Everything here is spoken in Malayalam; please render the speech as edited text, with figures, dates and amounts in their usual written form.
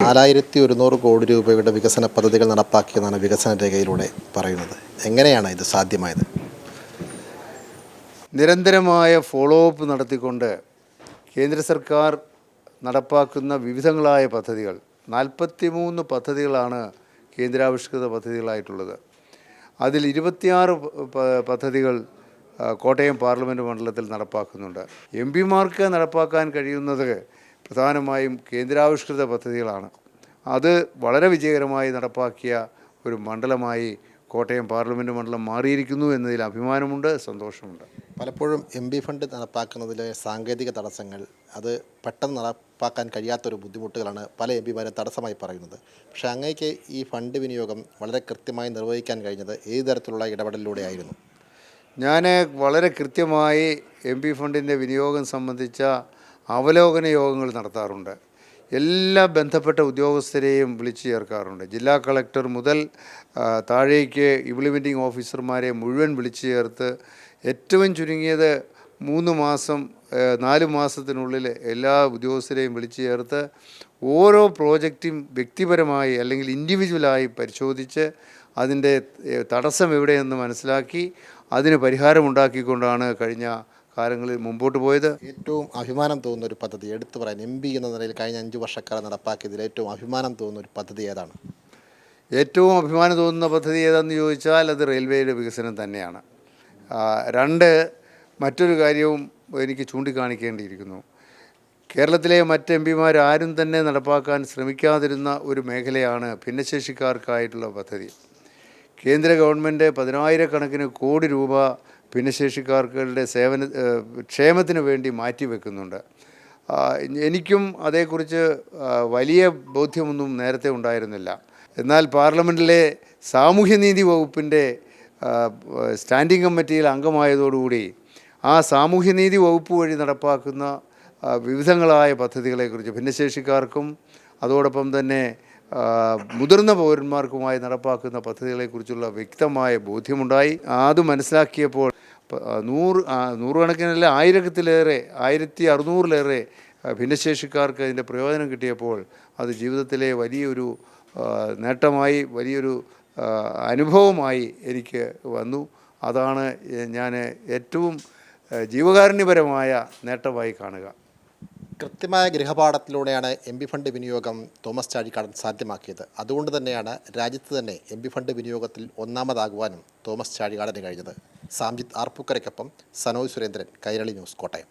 4100 കോടി രൂപയുടെ വികസന പദ്ധതികൾ നടപ്പാക്കിയെന്നാണ് വികസന രേഖയിലൂടെ പറയുന്നത്. എങ്ങനെയാണ് ഇത് സാധ്യമായത്? നിരന്തരമായ ഫോളോ അപ്പ് നടത്തിക്കൊണ്ട് കേന്ദ്ര സർക്കാർ നടപ്പാക്കുന്ന വിവിധങ്ങളായ പദ്ധതികൾ 43 പദ്ധതികളാണ് കേന്ദ്രാവിഷ്കൃത പദ്ധതികളായിട്ടുള്ളത്. അതിൽ 26 പദ്ധതികൾ കോട്ടയം പാർലമെൻറ്റ് മണ്ഡലത്തിൽ നടപ്പാക്കുന്നുണ്ട്. എം പിമാർക്ക് നടപ്പാക്കാൻ കഴിയുന്നത് പ്രധാനമായും കേന്ദ്രാവിഷ്കൃത പദ്ധതികളാണ്. അത് വളരെ വിജയകരമായി നടപ്പാക്കിയ ഒരു മണ്ഡലമായി കോട്ടയം പാർലമെൻറ്റ് മണ്ഡലം മാറിയിരിക്കുന്നു എന്നതിൽ അഭിമാനമുണ്ട്, സന്തോഷമുണ്ട്. പലപ്പോഴും MP ഫണ്ട് നടപ്പാക്കുന്നതിലെ സാങ്കേതിക തടസ്സങ്ങൾ, അത് പെട്ടെന്ന് നടപ്പാക്കാൻ കഴിയാത്തൊരു ബുദ്ധിമുട്ടുകളാണ് പല MP മാരും തടസ്സമായി പറയുന്നത്. പക്ഷേ അങ്ങേക്ക് ഈ ഫണ്ട് വിനിയോഗം വളരെ കൃത്യമായി നിർവഹിക്കാൻ കഴിഞ്ഞത് ഏത് തരത്തിലുള്ള ഇടപെടലിലൂടെ ആയിരുന്നു? ഞാൻ വളരെ കൃത്യമായി MP ഫണ്ടിൻ്റെ വിനിയോഗം സംബന്ധിച്ച അവലോകന യോഗങ്ങൾ നടത്താറുണ്ട്. എല്ലാ ബന്ധപ്പെട്ട ഉദ്യോഗസ്ഥരെയും വിളിച്ചു ചേർക്കാറുണ്ട്. ജില്ലാ കളക്ടർ മുതൽ താഴേക്ക് ഇംപ്ലിമെൻറ്റിംഗ് ഓഫീസർമാരെ മുഴുവൻ വിളിച്ചു ചേർത്ത് ഏറ്റവും ചുരുങ്ങിയത് 3 മാസം 4 മാസത്തിനുള്ളിൽ എല്ലാ ഉദ്യോഗസ്ഥരെയും വിളിച്ചു ചേർത്ത് ഓരോ പ്രോജക്റ്റും വ്യക്തിപരമായി അല്ലെങ്കിൽ ഇൻഡിവിജ്വലായി പരിശോധിച്ച് അതിൻ്റെ തടസ്സം എവിടെയെന്ന് മനസ്സിലാക്കി അതിന് പരിഹാരമുണ്ടാക്കിക്കൊണ്ടാണ് കഴിഞ്ഞ കാലങ്ങളിൽ മുമ്പോട്ട് പോയത്. ഏറ്റവും അഭിമാനം തോന്നുന്ന ഒരു പദ്ധതി എടുത്തു പറയാൻ MP എന്ന നിലയിൽ കഴിഞ്ഞ 5 വർഷക്കാലം നടപ്പാക്കിയതിൽ ഏറ്റവും അഭിമാനം തോന്നുന്ന ഒരു പദ്ധതി ഏതാണ്? ഏറ്റവും അഭിമാനം തോന്നുന്ന പദ്ധതി ഏതാണെന്ന് ചോദിച്ചാൽ അത് റെയിൽവേയുടെ വികസനം തന്നെയാണ്. മറ്റൊരു കാര്യവും എനിക്ക് ചൂണ്ടിക്കാണിക്കേണ്ടിയിരിക്കുന്നു. കേരളത്തിലെ മറ്റ് MP ആരും തന്നെ നടപ്പാക്കാൻ ശ്രമിക്കാതിരുന്ന ഒരു മേഖലയാണ് ഭിന്നശേഷിക്കാർക്കായിട്ടുള്ള പദ്ധതി. കേന്ദ്ര ഗവൺമെൻറ് 10,000 കോടി രൂപ ഭിന്നശേഷിക്കാർക്കുടെ ക്ഷേമത്തിന് വേണ്ടി മാറ്റിവെക്കുന്നുണ്ട്. എനിക്കും അതേക്കുറിച്ച് വലിയ ബോധ്യമൊന്നും നേരത്തെ ഉണ്ടായിരുന്നില്ല. എന്നാൽ പാർലമെൻറ്റിലെ സാമൂഹ്യനീതി വകുപ്പിൻ്റെ സ്റ്റാൻഡിംഗ് കമ്മിറ്റിയിൽ അംഗമായതോടുകൂടി ആ സാമൂഹ്യനീതി വകുപ്പ് വഴി നടപ്പാക്കുന്ന വിവിധങ്ങളായ പദ്ധതികളെക്കുറിച്ച് ഭിന്നശേഷിക്കാർക്കും അതോടൊപ്പം തന്നെ മുതിർന്ന പൗരന്മാർക്കുമായി നടപ്പാക്കുന്ന പദ്ധതികളെക്കുറിച്ചുള്ള വ്യക്തമായ ബോധ്യമുണ്ടായി. അത് മനസ്സിലാക്കിയപ്പോൾ 100 കണക്കിനല്ല 1600-ലേറെ ഭിന്നശേഷിക്കാർക്ക് അതിൻ്റെ പ്രയോജനം കിട്ടിയപ്പോൾ അത് ജീവിതത്തിലെ വലിയൊരു നേട്ടമായി, വലിയൊരു അനുഭവമായി എനിക്ക് വന്നു. അതാണ് ഞാൻ ഏറ്റവും ജീവകാരുണ്യപരമായ നേട്ടമായി കാണുക. കൃത്യമായ ഗൃഹപാഠത്തിലൂടെയാണ് MP ഫണ്ട് വിനിയോഗം തോമസ് ചാഴികാടൻ സാധ്യമാക്കിയത്. അതുകൊണ്ട് തന്നെയാണ് രാജ്യത്ത് തന്നെ MP ഫണ്ട് വിനിയോഗത്തിൽ ഒന്നാമതാകുവാനും തോമസ് ചാഴികാടന് കഴിഞ്ഞത്. സാംജിത്ത് ആർപ്പൂക്കരയ്ക്കൊപ്പം സനോജ് സുരേന്ദ്രൻ, കൈരളി ന്യൂസ്, കോട്ടയം.